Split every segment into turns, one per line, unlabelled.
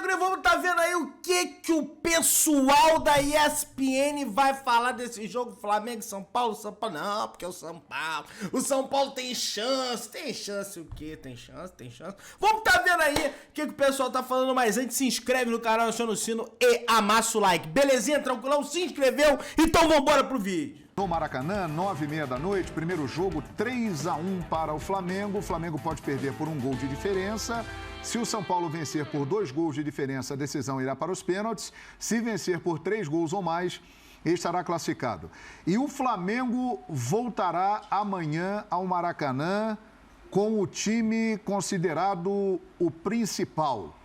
Negro, e vamos tá vendo aí o que o pessoal da ESPN vai falar desse jogo Flamengo e São Paulo. Não, porque o São Paulo tem chance o quê? Tem chance. Vamos tá vendo aí o que o pessoal tá falando, mas antes se inscreve no canal, aciona o sino e amassa o like. Belezinha, tranquilão? Se inscreveu? Então vambora pro vídeo.
No Maracanã, 9h30 da noite, primeiro jogo 3-1 para o Flamengo. O Flamengo pode perder por um gol de diferença. Se o São Paulo vencer por 2 gols de diferença, a decisão irá para os pênaltis. Se vencer por 3 gols ou mais, estará classificado. E o Flamengo voltará amanhã ao Maracanã com o time considerado o principal,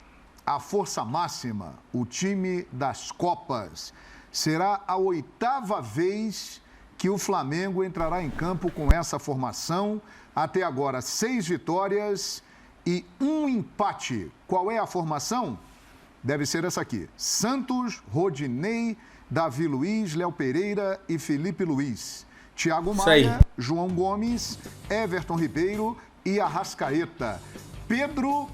a força máxima, o time das Copas. Será a 8ª vez que o Flamengo entrará em campo com essa formação. Até agora, 6 vitórias e 1 empate. Qual é a formação? Deve ser essa aqui: Santos, Rodinei, Davi Luiz, Léo Pereira e Felipe Luiz. Thiago Maia, João Gomes, Everton Ribeiro e Arrascaeta. Pedro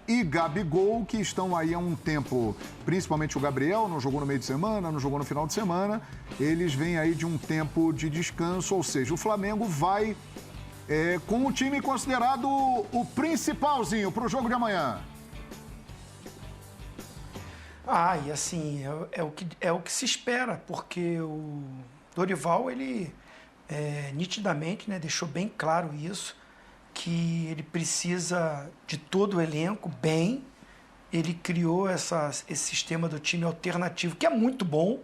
e Gabigol, que estão aí há um tempo, principalmente o Gabriel, não jogou no meio de semana, não jogou no final de semana, eles vêm aí de um tempo de descanso, ou seja, o Flamengo vai com o time considerado o principalzinho para o jogo de amanhã.
E assim, é o que se espera, porque o Dorival, ele nitidamente, né, deixou bem claro isso, que ele precisa de todo o elenco bem. Ele criou esse sistema do time alternativo, que é muito bom.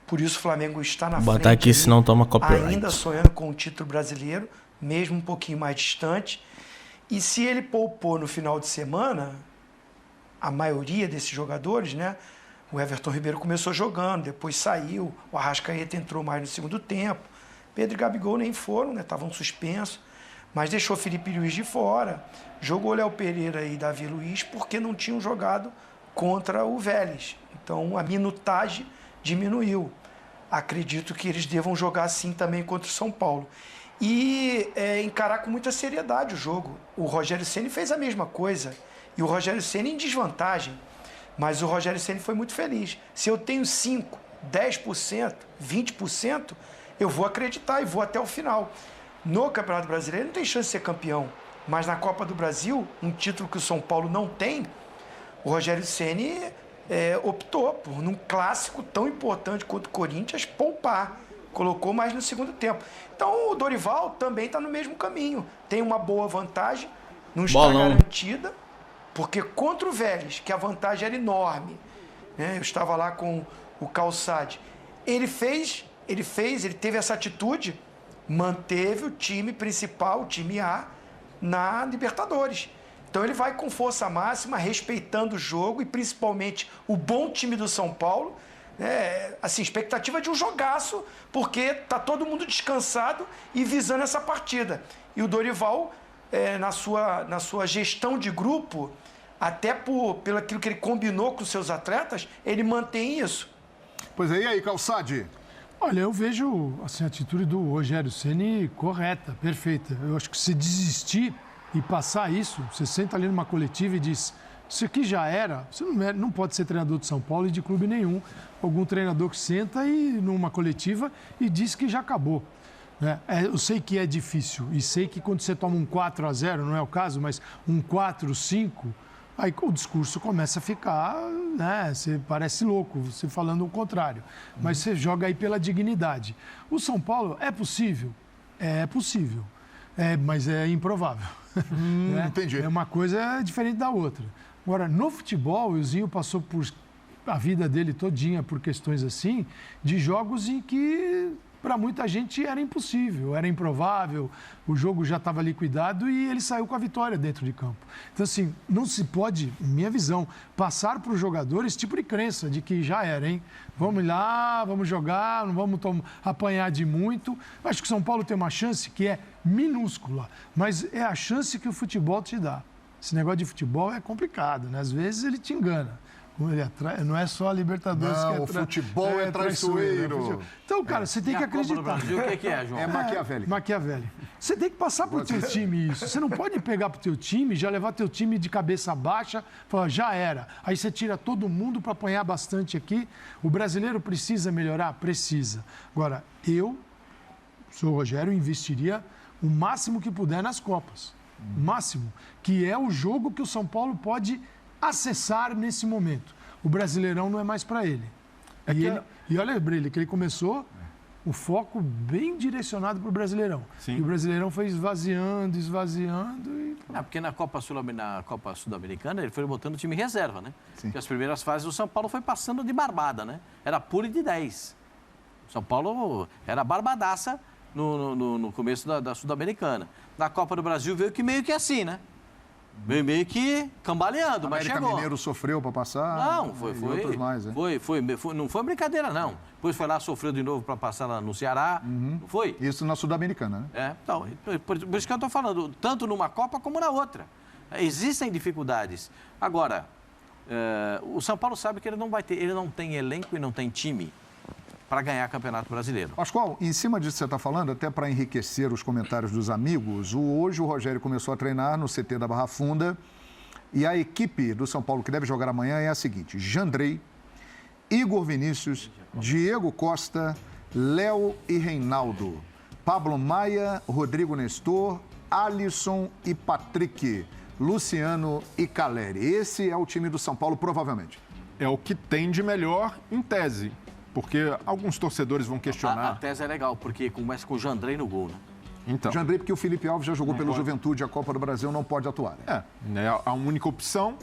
Por isso o Flamengo está na frente.
Botar aqui, senão toma copyright.
Ainda sonhando com o título brasileiro, mesmo um pouquinho mais distante. E se ele poupou no final de semana, a maioria desses jogadores, né? O Everton Ribeiro começou jogando, depois saiu, o Arrascaeta entrou mais no segundo tempo. Pedro e Gabigol nem foram, né? Estavam suspensos, mas deixou Felipe Luiz de fora. Jogou Léo Pereira e Davi Luiz porque não tinham jogado contra o Vélez. Então a minutagem diminuiu. Acredito que eles devam jogar assim também contra o São Paulo. E encarar com muita seriedade o jogo. O Rogério Ceni fez a mesma coisa. E o Rogério Ceni em desvantagem. Mas o Rogério Ceni foi muito feliz. Se eu tenho 5%, 10%, 20%, eu vou acreditar e vou até o final. No Campeonato Brasileiro não tem chance de ser campeão, mas na Copa do Brasil, um título que o São Paulo não tem, o Rogério Ceni optou por, num clássico tão importante quanto o Corinthians, poupar. Colocou mais no segundo tempo. Então o Dorival também está no mesmo caminho. Tem uma boa vantagem, não está garantida, porque contra o Vélez, que a vantagem era enorme, né? Eu estava lá com o Calçade. Ele teve essa atitude, manteve o time principal, o time A, na Libertadores. Então ele vai com força máxima, respeitando o jogo e principalmente o bom time do São Paulo. Assim, expectativa de um jogaço, porque tá todo mundo descansado e visando essa partida. E o Dorival, na sua gestão de grupo, até pelo aquilo que ele combinou com os seus atletas, ele mantém isso.
Pois é, e aí, Calçade?
Olha, eu vejo assim, a atitude do Rogério Ceni correta, perfeita. Eu acho que se desistir e passar isso, você senta ali numa coletiva e diz: isso aqui já era. Você não pode ser treinador de São Paulo e de clube nenhum. Algum treinador que senta numa coletiva e diz que já acabou. Eu sei que é difícil e sei que quando você toma um 4-0, não é o caso, mas um 4-5, aí o discurso começa a ficar, né? Você parece louco, você falando o contrário. Mas você joga aí pela dignidade. O São Paulo é possível? É possível. Mas é improvável.
Entendi.
É uma coisa diferente da outra. Agora, no futebol, o Zinho passou por a vida dele todinha por questões assim, de jogos em que para muita gente era impossível, era improvável, o jogo já estava liquidado e ele saiu com a vitória dentro de campo. Então, assim, não se pode, minha visão, passar para os jogadores esse tipo de crença de que já era, hein? Vamos lá, vamos jogar, não vamos apanhar de muito. Acho que o São Paulo tem uma chance que é minúscula, mas é a chance que o futebol te dá. Esse negócio de futebol é complicado, né? Às vezes ele te engana. Não é só a Libertadores que é
o futebol é traiçoeiro.
Então, cara, você tem que acreditar.
Copa do Brasil, o que é, João?
É Maquiavélico.
Maquiavélico. Você tem que passar pro teu time isso. Você não pode pegar pro teu time, já levar teu time de cabeça baixa, falar, já era. Aí você tira todo mundo para apanhar bastante aqui. O brasileiro precisa melhorar? Precisa. Agora, eu, sou o Rogério, investiria o máximo que puder nas Copas. O máximo. Que é o jogo que o São Paulo pode acessar nesse momento. O Brasileirão não é mais para ele. E olha, Brele, que ele começou o foco bem direcionado para o Brasileirão.
Sim.
E o Brasileirão foi esvaziando e...
Porque na Copa Sul-Americana ele foi botando o time reserva, né?
Sim.
Porque as primeiras fases do São Paulo foi passando de barbada, né? Era pule de 10. O São Paulo era barbadaça no começo da Sul-Americana. Na Copa do Brasil veio que meio que assim, né? Veio meio que cambaleando, mas
América
chegou.
Mineiro sofreu para passar.
Não, foi.
Outros mais, né?
Não foi brincadeira, não. Depois foi lá, sofreu de novo para passar lá no Ceará. Não foi?
Isso na Sul-Americana, né?
Então, por isso que eu estou falando, tanto numa Copa como na outra. Existem dificuldades. Agora, o São Paulo sabe que ele não tem elenco e não tem time para ganhar Campeonato Brasileiro.
Pascoal, em cima disso que você está falando, até para enriquecer os comentários dos amigos, hoje o Rogério começou a treinar no CT da Barra Funda e a equipe do São Paulo que deve jogar amanhã é a seguinte: Jandrei, Igor Vinícius, Diego Costa, Léo e Reinaldo, Pablo Maia, Rodrigo Nestor, Alisson e Patrick, Luciano e Caleri. Esse é o time do São Paulo, provavelmente.
É o que tem de melhor em tese. Porque alguns torcedores vão questionar.
A tese é legal, porque começa com o Jandrei no gol, né?
Então,
Jandrei, porque o Felipe Alves já jogou pelo Juventude, a Copa do Brasil não pode atuar. Né?
é a única opção.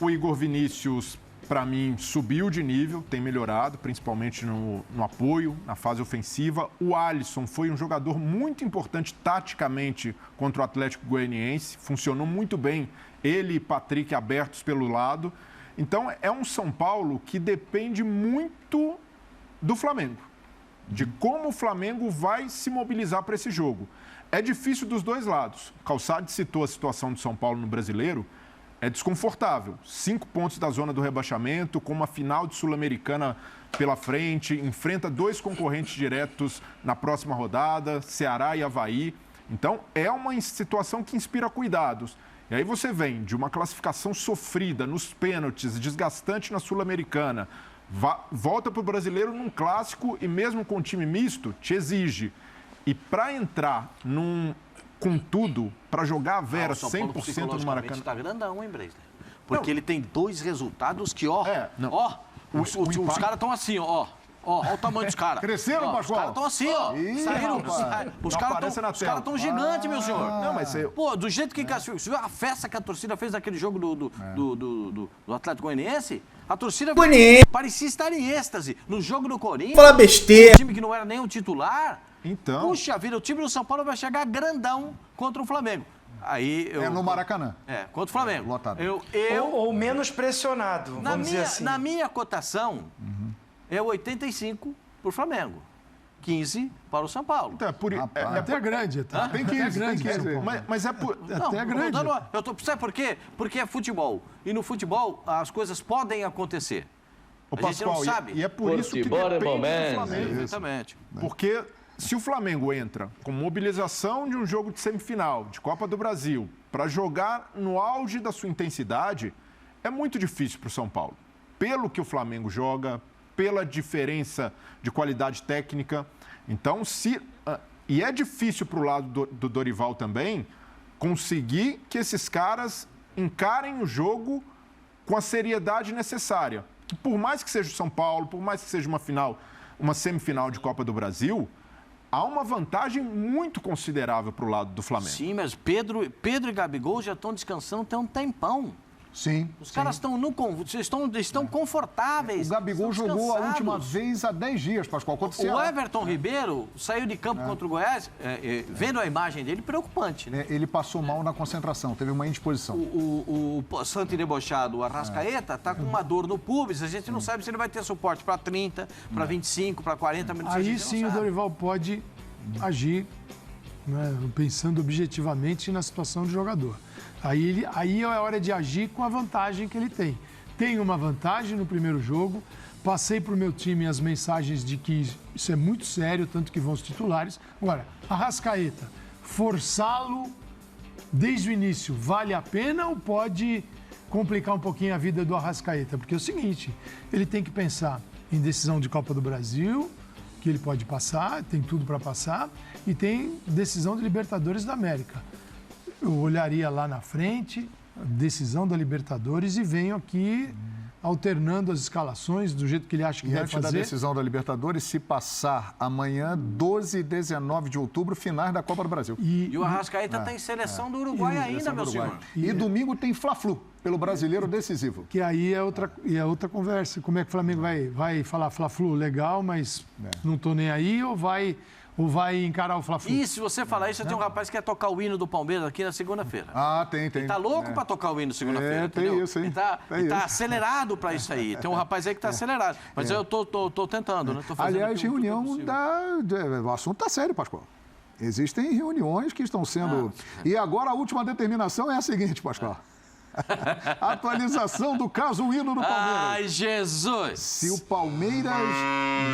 O Igor Vinícius, para mim, subiu de nível, tem melhorado, principalmente no apoio, na fase ofensiva. O Alisson foi um jogador muito importante taticamente contra o Atlético Goianiense, funcionou muito bem, ele e Patrick abertos pelo lado. Então, é um São Paulo que depende muito do Flamengo, de como o Flamengo vai se mobilizar para esse jogo. É difícil dos dois lados. Calçade citou a situação do São Paulo no Brasileiro, é desconfortável. 5 pontos da zona do rebaixamento, com uma final de Sul-Americana pela frente, enfrenta 2 concorrentes diretos na próxima rodada, Ceará e Avaí. Então, é uma situação que inspira cuidados. E aí você vem de uma classificação sofrida nos pênaltis, desgastante na Sul-Americana, volta para o Brasileiro num clássico e mesmo com time misto, te exige. E para entrar com tudo, para jogar a Vera 100% no Maracanã...
Está grandão, hein, Breisler? Porque ele tem 2 resultados que, os caras estão assim, ó o tamanho dos caras.
Cresceram, Pascoal?
Os caras estão assim, ó. Saíram. Os caras estão gigantes, meu senhor.
Não, mas
Pô, do jeito que classificou. Você viu a festa que a torcida fez naquele jogo do Atlético Goianiense? A torcida parecia estar em êxtase. No jogo do Corinthians.
Fala besteira.
Um time que não era nem o titular.
Então...
Puxa vida, o time do São Paulo vai chegar grandão contra o Flamengo. Aí
É no Maracanã.
Contra o Flamengo.
Lotado.
Ou menos pressionado, vamos dizer assim.
Na minha cotação, é 85 para o Flamengo, 15 para o São Paulo.
Então,
até grande.
Tem que ir,
grande,
tem que
São
ir.
Paulo.
Mas é por...
Até grande.
Sabe por quê? Porque é futebol. E no futebol, as coisas podem acontecer.
Ô,
A gente não
Pascoal,
sabe.
e é por isso que depende do Flamengo.
Exatamente.
Porque se o Flamengo entra com mobilização de um jogo de semifinal, de Copa do Brasil, para jogar no auge da sua intensidade, é muito difícil para o São Paulo. Pelo que o Flamengo joga, pela diferença de qualidade técnica. Então, e é difícil para o lado do Dorival também conseguir que esses caras encarem o jogo com a seriedade necessária. Que por mais que seja o São Paulo, por mais que seja uma semifinal de Copa do Brasil, há uma vantagem muito considerável para o lado do Flamengo.
Sim, mas Pedro e Gabigol já estão descansando tem um tempão.
Sim.
Os caras estão confortáveis.
O Gabigol jogou a última vez há 10 dias, Pascoal.
O Everton Ribeiro saiu de campo contra o Goiás, vendo a imagem dele, preocupante. Né?
Ele passou mal na concentração, teve uma indisposição.
O santo e debochado, o Arrascaeta, está com uma dor no pubis. A gente não sabe se ele vai ter suporte para 30, para 25, para 40 minutos.
Aí sim o Dorival pode agir, né, pensando objetivamente na situação do jogador. Aí é a hora de agir com a vantagem que ele tem. tem uma vantagem no primeiro jogo. Passei para o meu time as mensagens de que isso é muito sério, tanto que vão os titulares. Agora, Arrascaeta, forçá-lo desde o início, vale a pena ou pode complicar um pouquinho a vida do Arrascaeta? Porque é o seguinte, ele tem que pensar em decisão de Copa do Brasil, que ele pode passar, tem tudo para passar, e tem decisão de Libertadores da América. Eu olharia lá na frente, a decisão da Libertadores, e venho aqui alternando as escalações do jeito que ele acha que deve fazer.
Antes da decisão da Libertadores, se passar amanhã, 12 e 19 de outubro, finais da Copa do Brasil.
E o Arrascaeta tem seleção do Uruguai ainda, meu senhor.
E domingo tem Fla-Flu, pelo brasileiro decisivo.
Que aí é outra conversa. Como é que o Flamengo vai falar Fla-Flu? Legal, mas não tô nem aí, ou vai encarar o Fla-Flu?
E se você falar isso, eu tenho um rapaz que quer tocar o hino do Palmeiras aqui na segunda-feira.
Ah, tem.
Ele tá louco para tocar o hino segunda-feira,
tem
entendeu?
isso, hein?
Ele tá acelerado para isso aí. Tem um rapaz aí que tá acelerado. Mas eu tô tentando, né? Tô fazendo
Aliás,
aqui o que
reunião
possível.
o assunto tá sério, Pascoal. Existem reuniões que estão sendo... E agora a última determinação é a seguinte, Pascoal. Atualização do caso hino do Palmeiras.
Ai, Jesus!
Se o Palmeiras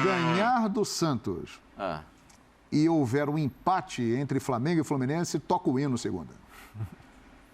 ganhar do Santos e houver um empate entre Flamengo e Fluminense, toca o hino segunda.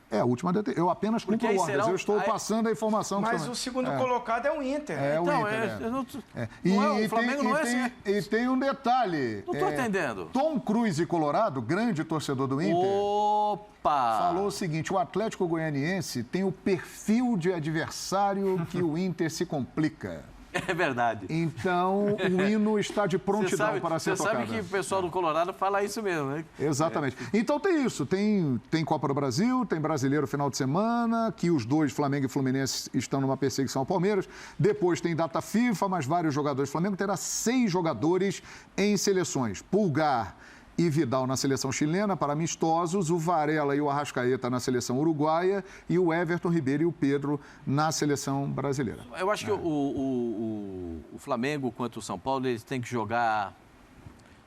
É a última determinação. Eu apenas cumpro ordens. Eu estou passando a informação.
Mas o segundo colocado é o Inter.
É
Então,
o Inter.
o Flamengo não é assim.
E tem um detalhe.
Não estou entendendo.
Tom Cruise Colorado, grande torcedor do Inter,
Opa!
falou o seguinte: o Atlético Goianiense tem o perfil de adversário que o Inter se complica.
É verdade.
Então, o hino está de prontidão para ser tocado.
Você sabe que o pessoal do Colorado fala isso mesmo, né?
Exatamente. Então tem isso, tem Copa do Brasil, tem Brasileiro final de semana, que os dois, Flamengo e Fluminense, estão numa perseguição ao Palmeiras. Depois tem data FIFA, mas vários jogadores. O Flamengo terá 6 jogadores em seleções. Pulgar e Vidal na seleção chilena para amistosos, o Varela e o Arrascaeta na seleção uruguaia e o Everton Ribeiro e o Pedro na seleção brasileira.
Eu acho que o Flamengo quanto o São Paulo, eles têm que jogar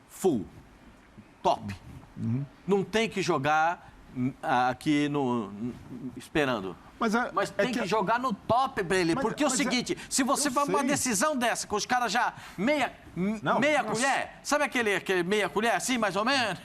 full, top. Não tem que jogar aqui esperando. Mas tem que jogar no top pra ele. Porque é o seguinte, se você vai pra uma decisão dessa, com os caras já meia colher, sabe aquele meia colher assim, mais ou menos?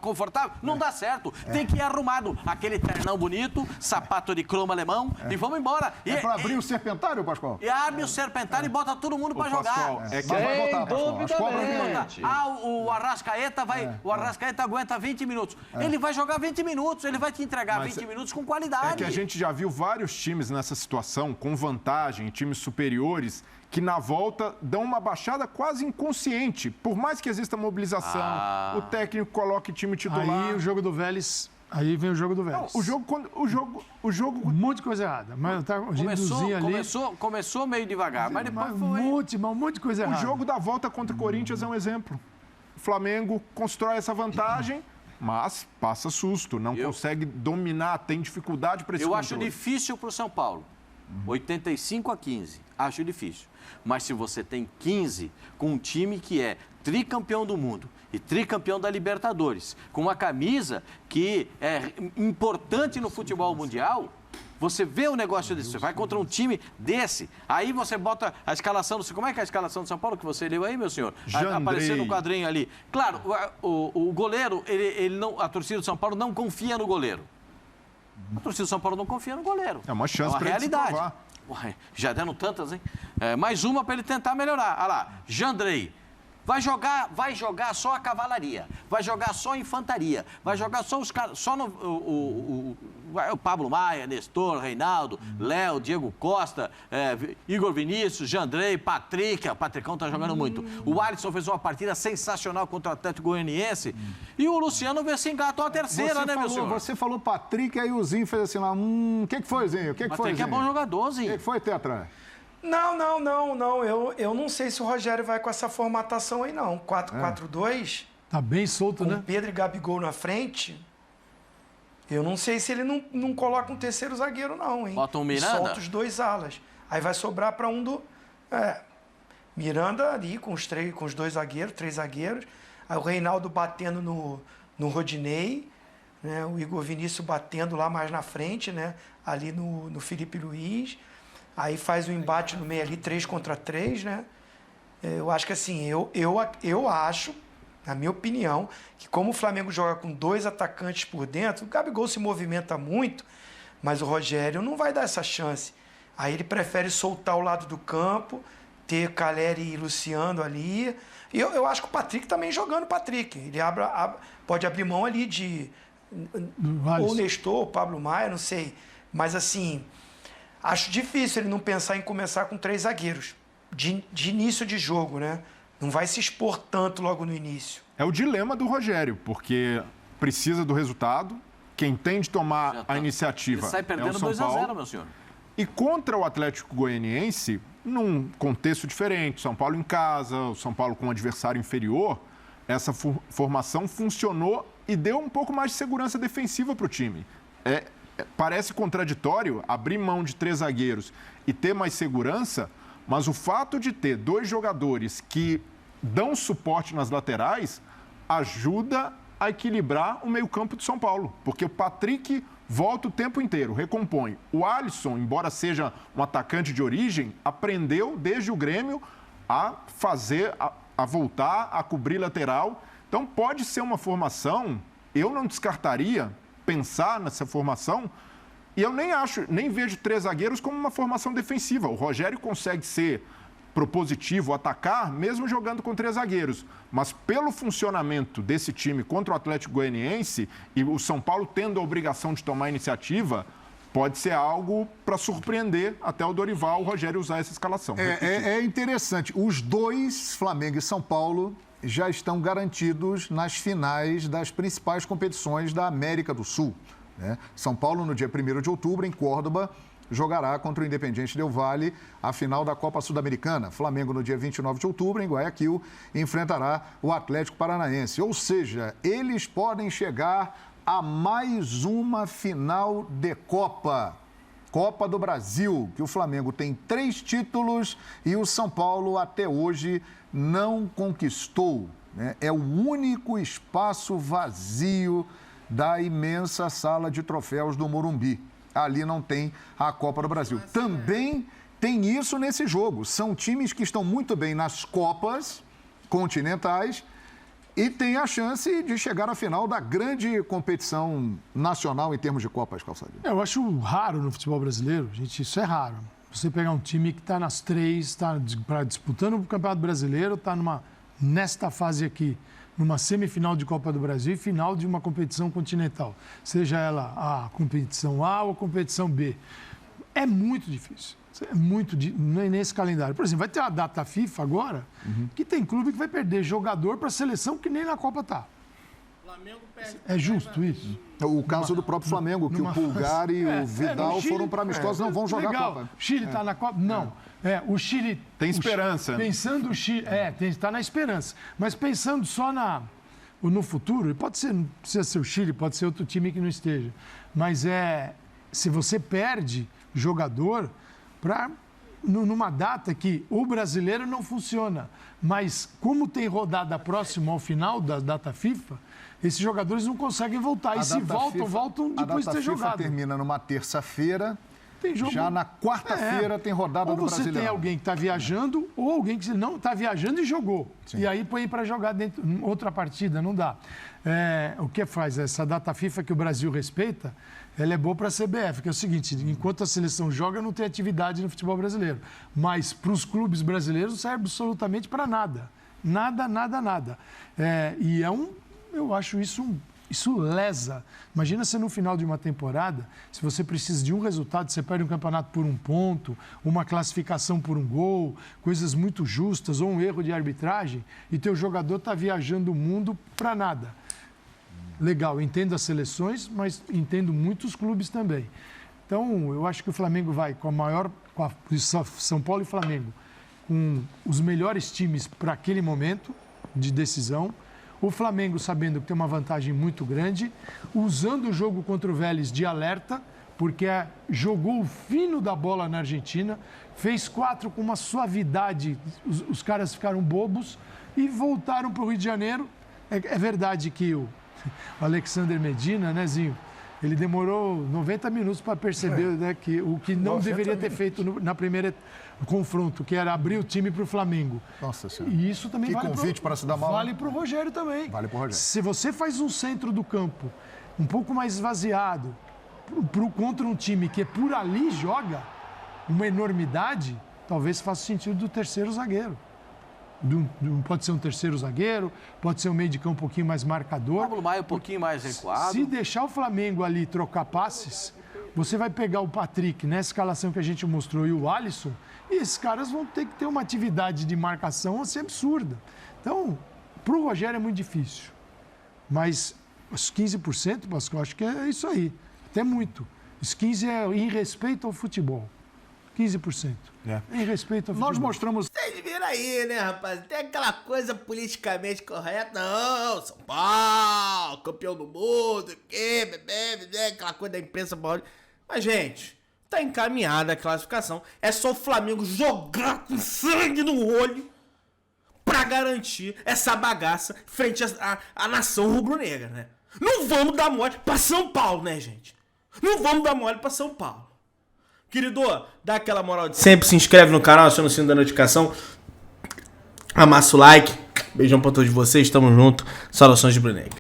Confortável? Não dá certo. Tem que ir arrumado. Aquele ternão bonito, sapato de cromo alemão e vamos embora.
Pra abrir o serpentário, Pascoal?
E abre o serpentário e bota todo mundo pra jogar.
Pascoal, vai botar, Pascoal. As cobras
o Arrascaeta vai... O Arrascaeta aguenta 20 minutos. Ele vai jogar 20 minutos, ele vai te entregar 20 minutos com qualidade.
É que a gente já viu vários times nessa situação, com vantagem, times superiores, que na volta dão uma baixada quase inconsciente. Por mais que exista mobilização, o técnico coloque time titular.
Aí o jogo do Vélez... Aí vem o jogo do Vélez.
Não, o jogo...
Um monte de coisa errada. Mas tá,
começou meio devagar, mas depois foi...
Um monte de coisa errada.
O jogo da volta contra o Corinthians é um exemplo. O Flamengo constrói essa vantagem, mas passa susto, não consegue dominar, tem dificuldade para esse controle.
Eu acho difícil para o São Paulo. 85-15, acho difícil. Mas se você tem 15 com um time que é tricampeão do mundo e tricampeão da Libertadores, com uma camisa que é importante no futebol mundial, você vê um negócio desse, você vai contra um time desse, aí você bota a escalação, como é que é a escalação do São Paulo que você leu aí, meu senhor? Apareceu no quadrinho ali. Claro, o goleiro, a torcida do São Paulo não confia no goleiro. A torcida do São Paulo não confia no goleiro.
É uma chance para ele se provar.
Ué, já deram tantas, hein? Mais uma para ele tentar melhorar. Olha lá, Jandrei. Vai jogar só a cavalaria, vai jogar só a infantaria, vai jogar só os caras, só o Pablo Maia, Nestor, Reinaldo, Léo, Diego Costa, Igor Vinícius, Jandrei, Patrick, o Patricão tá jogando muito. O Alisson fez uma partida sensacional contra o Atlético Goianiense e o Luciano vê se engatou a terceira, meu senhor?
Você falou Patrick, aí o Zinho fez assim lá, o que foi, Zinho? O que foi, Zinho?
Patrick é bom jogador, Zinho.
O que foi, Tetra?
Não. Eu não sei se o Rogério vai com essa formatação aí, não. 4-4-2.
Tá bem solto,
com
né?
Pedro e Gabigol na frente. Eu não sei se ele não coloca um terceiro zagueiro, não, hein?
Bota um Miranda?
E solta os 2 alas. Aí vai sobrar para um do... Miranda ali com os 2 zagueiros, 3 zagueiros. Aí o Reinaldo batendo no Rodinei. Né? O Igor Vinícius batendo lá mais na frente, né? Ali no Felipe Luiz. aí faz um embate no meio ali, 3 contra 3, né? Eu acho que assim, eu acho, na minha opinião, que como o Flamengo joga com 2 atacantes por dentro, o Gabigol se movimenta muito, mas o Rogério não vai dar essa chance. Aí ele prefere soltar o lado do campo, ter Calleri e Luciano ali. E eu acho que o Patrick também jogando o Patrick. Ele pode abrir mão ali de ou Nestor, ou Pablo Maia, não sei. Mas assim, acho difícil ele não pensar em começar com 3 zagueiros de início de jogo, né? Não vai se expor tanto logo no início.
É o dilema do Rogério, porque precisa do resultado. Quem tem de tomar a iniciativa
ele sai perdendo
é o São Paulo.
2-0, meu senhor.
E contra o Atlético Goianiense, num contexto diferente, São Paulo em casa, o São Paulo com um adversário inferior, essa formação funcionou e deu um pouco mais de segurança defensiva para o time. Parece contraditório abrir mão de 3 zagueiros e ter mais segurança, mas o fato de ter 2 jogadores que dão suporte nas laterais ajuda a equilibrar o meio-campo de São Paulo, porque o Patrick volta o tempo inteiro, recompõe. O Alisson, embora seja um atacante de origem, aprendeu desde o Grêmio a fazer, a voltar, a cobrir lateral. Então pode ser uma formação, eu não descartaria pensar nessa formação, e eu nem vejo 3 zagueiros como uma formação defensiva. O Rogério consegue ser propositivo, atacar, mesmo jogando com 3 zagueiros. Mas pelo funcionamento desse time contra o Atlético Goianiense e o São Paulo tendo a obrigação de tomar iniciativa, pode ser algo para surpreender até o Dorival, o Rogério usar essa escalação.
É interessante. Os 2, Flamengo e São Paulo, já estão garantidos nas finais das principais competições da América do Sul, né? São Paulo, no dia 1º de outubro, em Córdoba, jogará contra o Independiente Del Valle a final da Copa Sul-Americana. Flamengo, no dia 29 de outubro, em Guayaquil, enfrentará o Atlético Paranaense. Ou seja, eles podem chegar a mais uma final de Copa. Copa do Brasil, que o Flamengo tem 3 títulos e o São Paulo, até hoje, não conquistou, né? É o único espaço vazio da imensa sala de troféus do Morumbi. Ali não tem a Copa do Brasil. Também tem isso nesse jogo. São times que estão muito bem nas Copas continentais e têm a chance de chegar à final da grande competição nacional em termos de Copas, Calçadinho.
Eu acho raro no futebol brasileiro, gente, isso é raro. Você pegar um time que está nas 3, está disputando o Campeonato Brasileiro, está nesta fase aqui, numa semifinal de Copa do Brasil e final de uma competição continental, seja ela a competição A ou a competição B. É muito difícil. Nesse calendário. Por exemplo, vai ter a data FIFA agora, que tem clube que vai perder jogador para a seleção que nem na Copa está. É justo isso?
O caso do próprio Flamengo, que o Pulgar e o Vidal foram para amistosos, não vão jogar a Copa.
O Chile está na Copa? Não. O Chile...
Tem esperança.
Pensando o Chile... está na esperança. Mas pensando só no futuro, pode ser, não precisa ser o Chile, pode ser outro time que não esteja. Mas se você perde jogador numa data que o brasileiro não funciona, mas como tem rodada próxima ao final da data FIFA, esses jogadores não conseguem voltar. E se voltam depois de ter jogado. A data FIFA
termina numa terça-feira. Já na quarta-feira tem rodada do Brasileirão.
Ou você tem alguém que está viajando ou alguém que não está viajando e jogou. Sim. E aí põe para jogar dentro outra partida, não dá. O que faz? Essa data FIFA que o Brasil respeita, ela é boa para a CBF, que é o seguinte, enquanto a seleção joga, não tem atividade no futebol brasileiro. Mas para os clubes brasileiros não serve absolutamente para nada. Nada. Eu acho isso lesa. Imagina se no final de uma temporada, se você precisa de um resultado, você perde um campeonato por 1 ponto, uma classificação por 1 gol, coisas muito justas, ou um erro de arbitragem, e teu jogador está viajando o mundo para nada. Legal, entendo as seleções, mas entendo muitos clubes também. Então, eu acho que o Flamengo vai com São Paulo e Flamengo, com os melhores times para aquele momento de decisão. O Flamengo sabendo que tem uma vantagem muito grande, usando o jogo contra o Vélez de alerta, porque jogou o fino da bola na Argentina, fez 4 com uma suavidade, os caras ficaram bobos e voltaram para o Rio de Janeiro. É verdade que o Alexander Medina, né, Zinho, Ele demorou 90 minutos para perceber, né, que o que não deveria ter feito na primeira confronto, que era abrir o time para o Flamengo.
Nossa Senhora.
E isso também
Que
vale
convite para se dar mal.
Vale para o Rogério também.
Vale pro Rogério.
Se você faz um centro do campo um pouco mais esvaziado contra um time que por ali joga uma enormidade, talvez faça sentido do terceiro zagueiro. Pode ser um terceiro zagueiro, pode ser um meio de campo um pouquinho mais marcador.
Pablo Maia um pouquinho mais recuado.
Se deixar o Flamengo ali trocar passes, você vai pegar o Patrick nessa escalação que a gente mostrou e o Alisson, e esses caras vão ter que ter uma atividade de marcação assim absurda. Então, para o Rogério é muito difícil. Mas os 15%, Pascoal, acho que é isso aí. Até muito. Os 15% é em respeito ao futebol. 15%. Em respeito ao futebol.
Nós mostramos...
Vocês viram aí, né, rapaz? Tem aquela coisa politicamente correta. Não, São Paulo, campeão do mundo, aquela coisa da imprensa. Mas, gente, tá encaminhada a classificação. É só o Flamengo jogar com sangue no olho pra garantir essa bagaça frente à nação rubro-negra, né? Não vamos dar mole pra São Paulo, né, gente? Não vamos dar mole pra São Paulo. Querido, dá aquela moral de sempre, se inscreve no canal, aciona o sino da notificação, amassa o like. Beijão pra todos vocês, tamo junto. Saudações de Brunegro.